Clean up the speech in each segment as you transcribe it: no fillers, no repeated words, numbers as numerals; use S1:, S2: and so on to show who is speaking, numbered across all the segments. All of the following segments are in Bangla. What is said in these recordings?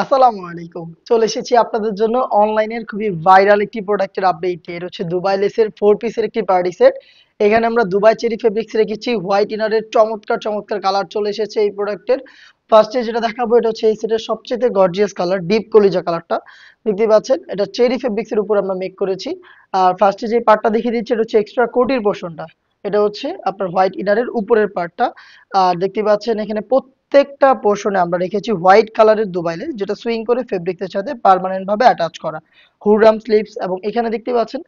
S1: আসসালামু আলাইকুম। চলে এসেছি আপনাদের জন্য অনলাইনের খুবই ভাইরাল একটি প্রোডাক্টের আপডেট। এর হচ্ছে দুবাই লেসের 4 পিসের একটি পার্টি সেট। এখানে আমরা দুবাই চেরি ফেব্রিক্স রেখেছি। হোয়াইট ইনারের চমৎকার চমৎকার কালার চলে এসেছে এই প্রোডাক্টের। ফার্স্টে যেটা দেখাবো এটা হচ্ছে এই সেটের সবচেয়ে গর্জিয়াস কালার ডিপ কলিজা কালারটা। দেখতেই পাচ্ছেন এটা চেরি ফেব্রিক্স এর উপর আমরা মেক করেছি। আর ফার্স্টে যে পার্টটা দেখিয়ে দিচ্ছি এটা হচ্ছে এক্সট্রা কোটির পোর্শনটা। এটা হচ্ছে আপনার হোয়াইট ইনারের উপরের পার্টটা। আর দেখতে পাচ্ছেন এখানে প্রত্যেকটা পোর্শনে আমরা রেখেছি হোয়াইট কালারের দুবাই লেস যেটা সুইং করে ফেব্রিক্সের সাথে পার্মানেন্ট ভাবে অ্যাটাচ করা। হুররাম স্লিভস এবং এখানে দেখতে পাচ্ছেন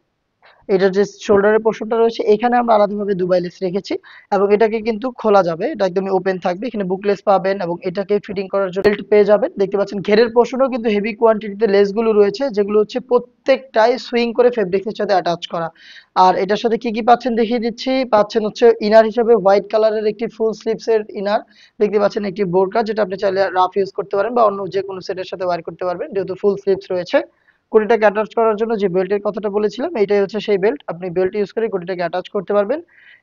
S1: এটার যে শোল্ডারের পোর্শনটা রয়েছে এখানে আমরা আলাদাভাবে দুবাই লেস রেখেছি এবং এটাকে কিন্তু খোলা যাবে। এটা একদমই ওপেন থাকবে। এখানে বুকলেস পাবেন এবং এটাকে ফিটিং করার জন্য বেল্ট পেয়ে যাবেন। দেখতে পাচ্ছেন ঘেরের পোর্শনেও কিন্তু হেভি কোয়ান্টিটিতে লেসগুলো রয়েছে যেগুলো হচ্ছে প্রত্যেকটাই সুইং করে ফেব্রিক্সের সাথে অ্যাটাচ করা। আর এটার সাথে কি কি পাচ্ছেন দেখিয়ে দিচ্ছি। পাচ্ছেন হচ্ছে ইনার হিসেবে হোয়াইট কালারের একটি ফুল স্লিভস এর ইনার। দেখতে পাচ্ছেন একটি বোরকা যেটা আপনি চাইলে রাফ ইউজ করতে পারেন বা অন্য যে কোনো সেটের সাথে ওয়্যার করতে পারবেন যেহেতু ফুল স্লিভস রয়েছে। ঘড়িটাকে অ্যাটাচ করার জন্য যে বেল্টের কথাটা বলেছিলাম এইটাই হচ্ছে সেই বেল্ট। আপনি বেল্ট ইউজ করে ঘড়িটাকে অ্যাটাচ করতে পারবেন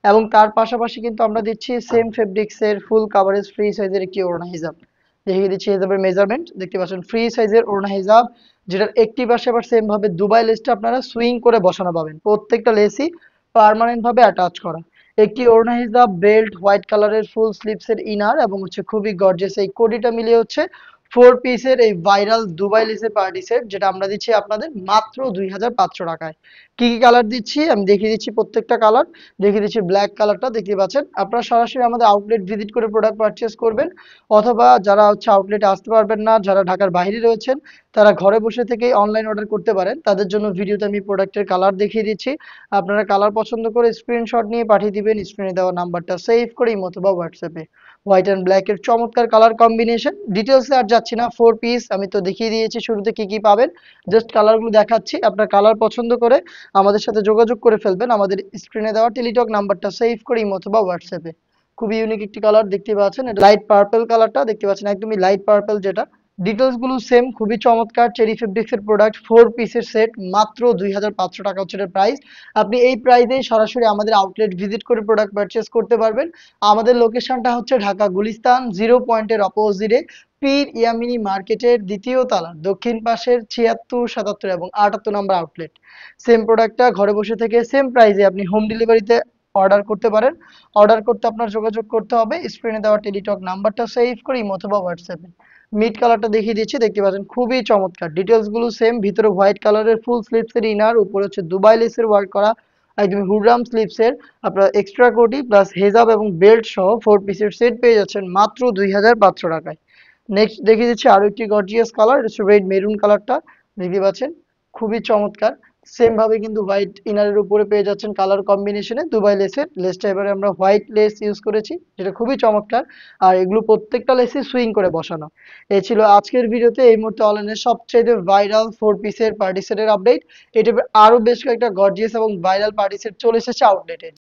S1: এবং তার পাশাপাশি কিন্তু আমরা দিচ্ছি সেম ফেব্রিক্স এর ফুল কাভারেজ ফ্রি সাইজের একটি ওড়না হিজাব। দেখিয়ে দিচ্ছি হিজাবের মেজারমেন্ট। দেখতে পাচ্ছেন ফ্রি সাইজের ওড়না হিজাব যেটার একটি পাশে আবার সেম ভাবে দুবাই লেসটা আপনারা সুইং করে বসানো পাবেন। প্রত্যেকটা লেসই পার্মানেন্ট ভাবে অ্যাটাচ করা। একটি ওড়না হিজাব বেল্ট হোয়াইট কালারের ফুল স্লিভস এর ইনার এবং হচ্ছে খুবই গর্জিয়াস এই কোডিটা মিলিয়ে হচ্ছে 4 পিসের এই ভাইরাল দুবাই লেসের পার্টি সেট যেটা আমরা দিচ্ছি আপনাদের মাত্র 2500 টাকায়। কি কি কালার দিচ্ছি আমি দেখিয়ে দিচ্ছি প্রত্যেকটা কালার। দেখিয়ে দিচ্ছি ব্ল্যাক কালারটা দেখতে পাচ্ছেন। আপনারা সরাসরি আমাদের আউটলেট ভিজিট করে প্রোডাক্ট পারচেজ করবেন অথবা যারা হচ্ছে আউটলেটে আসতে পারবেন না যারা ঢাকার বাইরে রয়েছেন তারা ঘরে বসে থেকেই অনলাইন অর্ডার করতে পারেন। তাদের জন্য ভিডিওতে আমি প্রোডাক্টের কালার দেখিয়ে দিচ্ছি। আপনারা কালার পছন্দ করে স্ক্রিনশট নিয়ে পাঠিয়ে দিবেন স্ক্রিনে দেওয়া নাম্বারটা সেভ করে ইমো অথবা হোয়াটসঅ্যাপে। হোয়াইট অ্যান্ড ব্ল্যাক এর চমৎকার কালার কম্বিনেশন। ডিটেলসে আর যাচ্ছি না। 4 পিস আমি তো দেখিয়ে দিয়েছি শুরুতে কি কি পাবেন। জাস্ট কালারগুলো দেখাচ্ছি। আপনার কালার পছন্দ করে আমাদের সাথে যোগাযোগ করে ফেলবেন আমাদের স্ক্রিনে দেওয়া টেলিটক নাম্বারটা সেভ করে ইমো অথবা হোয়াটসঅ্যাপে। খুবই ইউনিক একটি কালার দেখতে পাচ্ছেন। এটা লাইট পার্পল কালারটা দেখতে পাচ্ছেন একদমই লাইট পার্পল যেটা। ডিটেলস গুলো সেম খুবই চমৎকার চেরি ফেব্রিক্স এর প্রোডাক্ট 4 পিসের সেট মাত্র 2500 টাকা হচ্ছে এটার প্রাইস। আপনি এই প্রাইসেই সরাসরি আমাদের আউটলেট ভিজিট করে প্রোডাক্ট পারচেজ করতে পারবেন। আমাদের লোকেশনটা হচ্ছে ঢাকা গুলিস্তান 0 পয়েন্টের অপোজিটে পীর ইয়ামিনী মার্কেটের দ্বিতীয় তলা দক্ষিণ পাশের 76, 77 এবং 78 নম্বর আউটলেট। সেম প্রোডাক্টটা ঘরে বসে থেকে সেম প্রাইসে আপনি হোম ডেলিভারিতে অর্ডার করতে পারেন। অর্ডার করতে আপনার যোগাযোগ করতে হবে স্ক্রিনে দেওয়া টেলিটক নাম্বারটা সেভ করে ইমো অথবা হোয়াটসঅ্যাপে। মিড কালারটা দেখিয়ে দিচ্ছি দেখতে পাচ্ছেন খুবই চমৎকার। ডিটেলস গুলো সেম ভিতরে হোয়াইট কালারের ফুল স্লিভস এর ইনার উপরে হচ্ছে দুবাই লেসের ওয়ার্ক করা একদম হুররাম স্লিভস এর আপনার এক্সট্রা কোটি প্লাস হেজাব এবং বেল্ট সহ 4 পিসের সেট পেয়ে যাচ্ছেন মাত্র 2500 টাকায়। নেক্সট দেখিয়ে দিচ্ছি আরো একটি গর্জিয়াস কালার এটা হচ্ছে রেড মেরুন কালারটা। দেখতে পাচ্ছেন খুবই চমৎকার। সেম ভাবে কিন্তু হোয়াইট ইনারের উপরে পেয়ে যাচ্ছেন কালার কম্বিনেশনে দুবাই লেসের। লেসটা এবারে আমরা হোয়াইট লেস ইউজ করেছি যেটা খুবই চমৎকার। আর এগুলো প্রত্যেকটা লেসই সুইং করে বসানো। এই ছিল আজকের ভিডিওতে এই মুহূর্তে অনলাইনের সবচেয়ে ভাইরাল 4 পিসের পার্টি সেটের আপডেট। এটা আরো বেশ কয়েকটা গর্জিয়াস এবং ভাইরাল পার্টি সেট চলে এসেছে আউটলেটে।